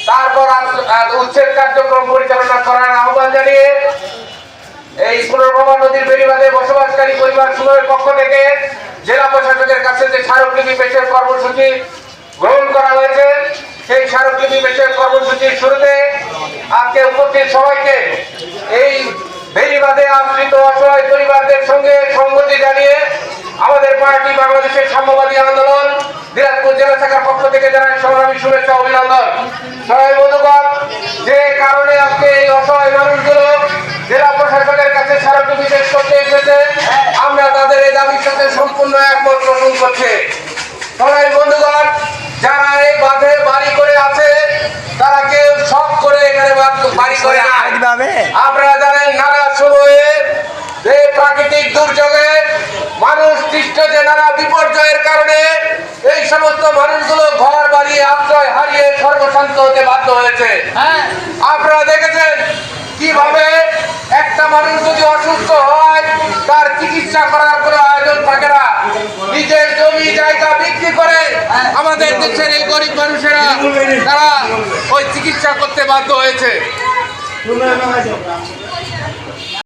তারপর উচ্ছেদ কার্যক্রম পরিচালনা করার আহ্বান জানিয়ে এই পুনর্ভবা নদীর বেড়িবাঁধে বসবাসকারী পরিবার সমূহের পক্ষ থেকে জেলা প্রশাসকের কাছে যে স্মারকলিপি পেশের কর্মসূচি গ্রহণ করা হয়েছে, সেই স্মারকলিপি পেশের কর্মসূচির শুরুতে আজকে উপস্থিত সবাইকে এই বেড়িবাঁধে আশ্রিত অসহায় পরিবারদের সঙ্গে সংগতি জানিয়ে আমাদের পার্টি বাংলাদেশের সাম্যবাদী আন্দোলন দিনাজপুর জেলা শাখার পক্ষ থেকে জানাই সংগ্রামী শুভেচ্ছা অভিনন্দন। সবাই বন্ধুগণ, যে কারণে আজকে এই অসহায় মানুষগুলো জেলা প্রশাসনের কাছে স্মারকলিপি পেশ করতে এসেছে, আমরা তাদের এই দাবির সাথে সম্পূর্ণ একমত পোষণ করছি। সবাই বন্ধুগণ, যারা এই বাঁধে বাড়ি করে আছে তারা কেউ শখ করে এখানে বাড়ি করে আপনারা জানেন নানা সময়ে এই প্রাকৃতিক দুর্যোগে মানুষ সৃষ্ট যে নানা বিপর্যয়ের কারণে এই সমস্ত মানুষগুলো ঘর বাড়ি আশ্রয় হারিয়ে সর্বশান্ত হতে বাধ্য হয়েছে। আপনারা দেখেছেন কিভাবে একটা মানুষ যদি অসুস্থ হয় তার চিকিৎসা করার কোনো আয়োজন থাকে না, নিজের জমি জায়গা বিক্রি করে আমাদের দেশের এই গরিব মানুষেরা তারা ওই চিকিৎসা করতে বাধ্য হয়েছে।